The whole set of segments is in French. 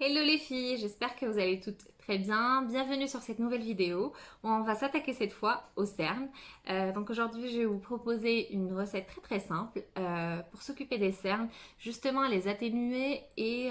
Hello les filles, j'espère que vous allez toutes très bien. Bienvenue sur cette nouvelle vidéo où on va s'attaquer cette fois aux cernes. Donc aujourd'hui je vais vous proposer une recette très simple pour s'occuper des cernes, justement les atténuer et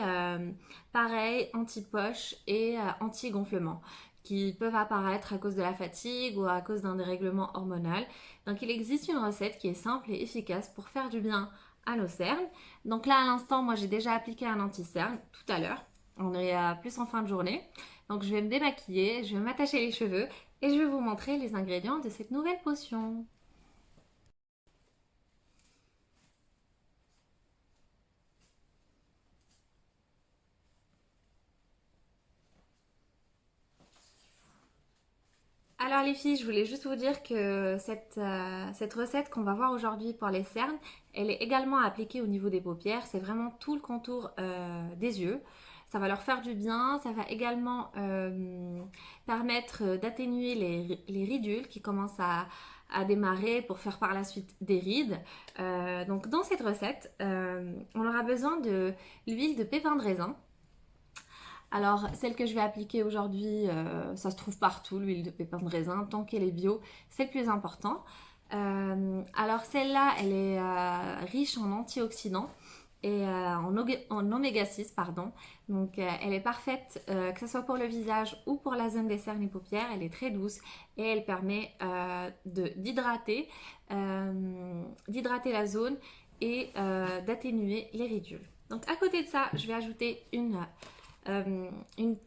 pareil anti-poche et anti-gonflement qui peuvent apparaître à cause de la fatigue ou à cause d'un dérèglement hormonal. Donc il existe une recette qui est simple et efficace pour faire du bien à nos cernes. Donc là à l'instant moi j'ai déjà appliqué un anti-cerne tout à l'heure. On est plus en fin de journée. Donc je vais me démaquiller, je vais m'attacher les cheveux et je vais vous montrer les ingrédients de cette nouvelle potion. Alors les filles, je voulais juste vous dire que cette recette qu'on va voir aujourd'hui pour les cernes, elle est également appliquée au niveau des paupières. C'est vraiment tout le contour des yeux. Ça va leur faire du bien. Ça va également permettre d'atténuer les ridules qui commencent à démarrer pour faire par la suite des rides. Donc dans cette recette, on aura besoin de l'huile de pépin de raisin. Alors, celle que je vais appliquer aujourd'hui, ça se trouve partout, l'huile de pépin de raisin, tant qu'elle est bio, c'est le plus important. Alors, celle-là, elle est riche en antioxydants et en oméga 6, pardon. Donc, elle est parfaite, que ce soit pour le visage ou pour la zone des cernes et paupières. Elle est très douce et elle permet d'hydrater la zone et d'atténuer les ridules. Donc, à côté de ça, je vais ajouter une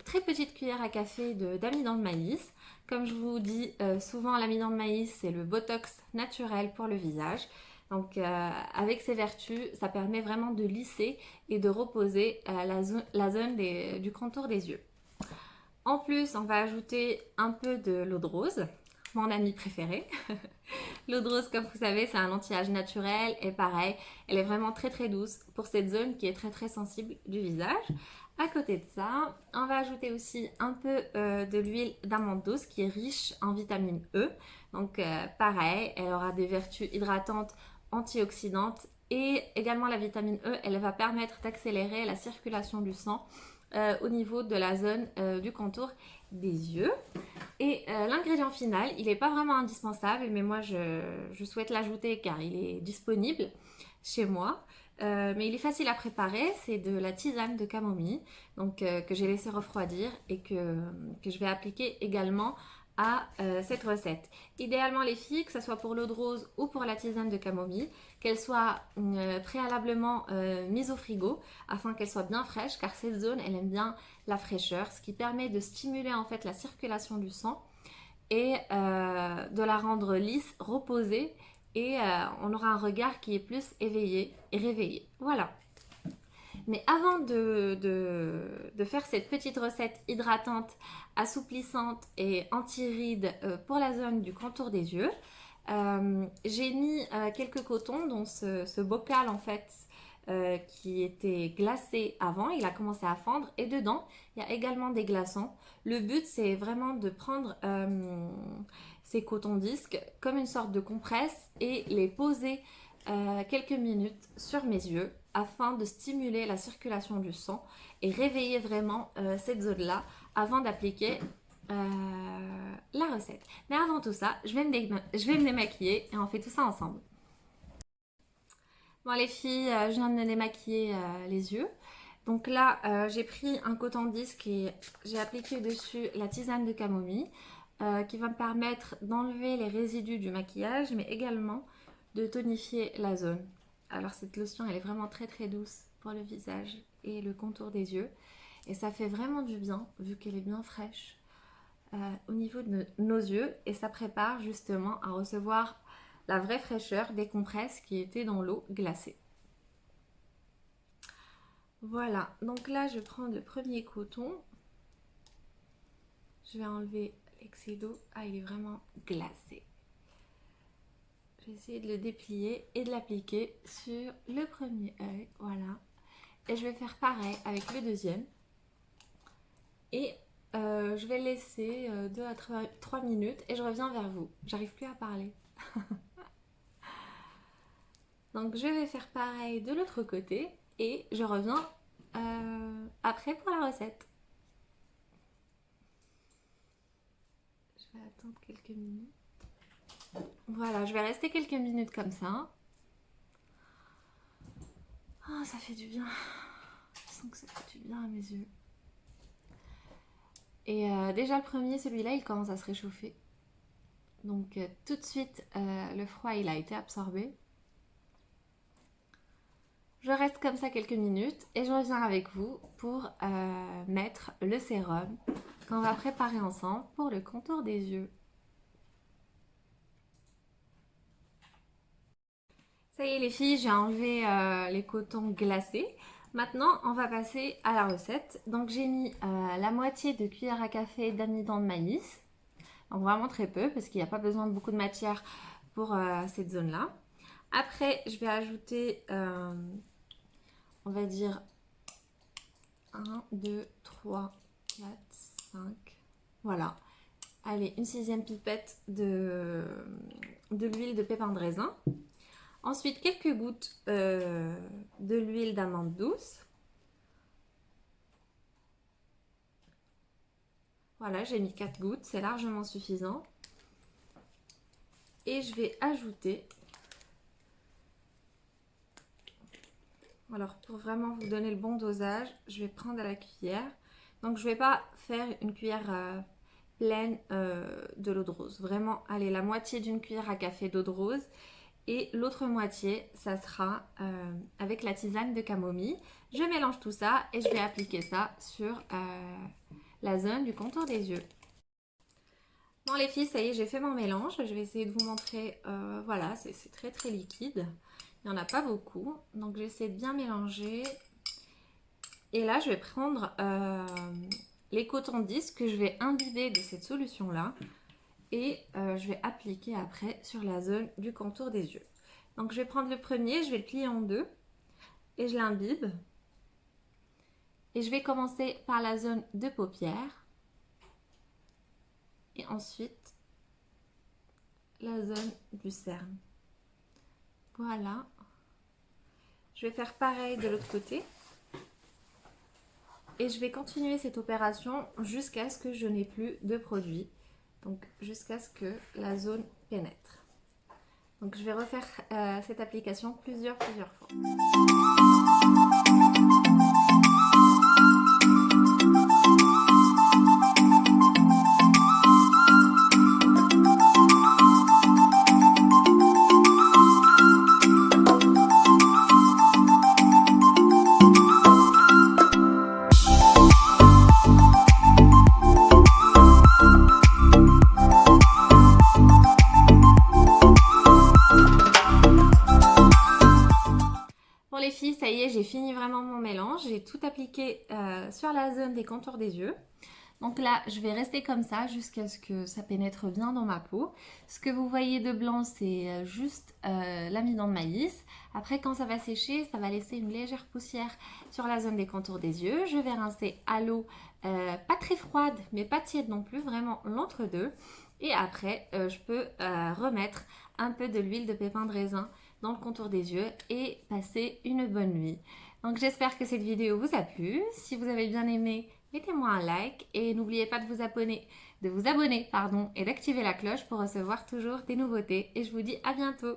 très petite cuillère à café d'amidon de maïs. Comme je vous dis souvent, l'amidon de maïs, c'est le botox naturel pour le visage. Donc avec ses vertus, ça permet vraiment de lisser et de reposer la zone du contour des yeux. En plus, on va ajouter un peu de l'eau de rose, mon ami préféré. L'eau de rose, comme vous savez, c'est un anti-âge naturel et pareil, elle est vraiment très douce pour cette zone qui est très sensible du visage. À côté de ça, on va ajouter aussi un peu de l'huile d'amande douce qui est riche en vitamine E. Donc pareil, elle aura des vertus hydratantes, antioxydantes et également la vitamine E, elle va permettre d'accélérer la circulation du sang au niveau de la zone du contour des yeux. Et l'ingrédient final, il n'est pas vraiment indispensable, mais moi je souhaite l'ajouter car il est disponible chez moi. Mais il est facile à préparer, c'est de la tisane de camomille, donc que j'ai laissé refroidir et que je vais appliquer également à cette recette. Idéalement les filles, que ce soit pour l'eau de rose ou pour la tisane de camomille, qu'elle soit préalablement mise au frigo afin qu'elle soit bien fraîche, car cette zone elle aime bien la fraîcheur, ce qui permet de stimuler en fait la circulation du sang et de la rendre lisse, reposée, et on aura un regard qui est plus éveillé et réveillé. Voilà. Mais avant de faire cette petite recette hydratante, assouplissante et anti-rides pour la zone du contour des yeux, j'ai mis quelques cotons dans ce bocal en fait qui était glacé avant, il a commencé à fondre et dedans il y a également des glaçons. Le but c'est vraiment de prendre ces cotons disques comme une sorte de compresse et les poser quelques minutes sur mes yeux afin de stimuler la circulation du sang et réveiller vraiment cette zone-là avant d'appliquer la recette. Mais avant tout ça, je vais me démaquiller et on fait tout ça ensemble. Bon les filles, je viens de me démaquiller les yeux. Donc là, j'ai pris un coton disque et j'ai appliqué dessus la tisane de camomille qui va me permettre d'enlever les résidus du maquillage, mais également de tonifier la zone. Alors cette lotion, elle est vraiment très douce pour le visage et le contour des yeux. Et ça fait vraiment du bien, vu qu'elle est bien fraîche au niveau de nos yeux. Et ça prépare justement à recevoir la vraie fraîcheur des compresses qui étaient dans l'eau glacée. Voilà, donc là je prends le premier coton. Je vais enlever l'excès d'eau. Ah, il est vraiment glacé. Je vais essayer de le déplier et de l'appliquer sur le premier œil. Voilà. Et je vais faire pareil avec le deuxième. Et je vais laisser 2 à 3 minutes et je reviens vers vous. J'arrive plus à parler. Donc je vais faire pareil de l'autre côté et je reviens après pour la recette. Je vais attendre quelques minutes. Voilà, je vais rester quelques minutes comme ça. Oh, ça fait du bien. Je sens que ça fait du bien à mes yeux. Et déjà le premier, celui-là, il commence à se réchauffer. Donc tout de suite, le froid, il a été absorbé. Je reste comme ça quelques minutes et je reviens avec vous pour mettre le sérum qu'on va préparer ensemble pour le contour des yeux. Ça y est les filles, j'ai enlevé les cotons glacés. Maintenant, on va passer à la recette. Donc j'ai mis la moitié de cuillère à café d'amidon de maïs. Donc vraiment très peu parce qu'il n'y a pas besoin de beaucoup de matière pour cette zone-là. Après, je vais ajouter, on va dire 1, 2, 3, 4, 5. Voilà. Allez, une 6e pipette de l'huile de pépin de raisin. Ensuite, quelques gouttes de l'huile d'amande douce. Voilà, j'ai mis 4 gouttes, c'est largement suffisant. Et je vais ajouter, alors pour vraiment vous donner le bon dosage, je vais prendre à la cuillère. Donc je ne vais pas faire une cuillère pleine de l'eau de rose. Vraiment, allez, la moitié d'une cuillère à café d'eau de rose. Et l'autre moitié, ça sera avec la tisane de camomille. Je mélange tout ça et je vais appliquer ça sur la zone du contour des yeux. Bon les filles, ça y est, j'ai fait mon mélange. Je vais essayer de vous montrer. Voilà, c'est très très liquide. Il n'y en a pas beaucoup. Donc j'essaie de bien mélanger. Et là, je vais prendre les cotons-10 que je vais imbiber de cette solution-là. Et je vais appliquer après sur la zone du contour des yeux. Donc je vais prendre le premier, je vais le plier en deux et je l'imbibe. Et je vais commencer par la zone de paupières et ensuite la zone du cerne. Voilà. Je vais faire pareil de l'autre côté. Et je vais continuer cette opération jusqu'à ce que je n'ai plus de produit. Donc jusqu'à ce que la zone pénètre. Donc je vais refaire cette application plusieurs fois. Les filles, ça y est, j'ai fini vraiment mon mélange. J'ai tout appliqué sur la zone des contours des yeux. Donc là, je vais rester comme ça jusqu'à ce que ça pénètre bien dans ma peau. Ce que vous voyez de blanc, c'est juste l'amidon de maïs. Après, quand ça va sécher, ça va laisser une légère poussière sur la zone des contours des yeux. Je vais rincer à l'eau, pas très froide, mais pas tiède non plus, vraiment l'entre-deux. Et après, je peux remettre un peu de l'huile de pépin de raisin dans le contour des yeux et passer une bonne nuit. Donc j'espère que cette vidéo vous a plu. Si vous avez bien aimé, mettez-moi un like et n'oubliez pas de vous abonner, et d'activer la cloche pour recevoir toujours des nouveautés. Et je vous dis à bientôt.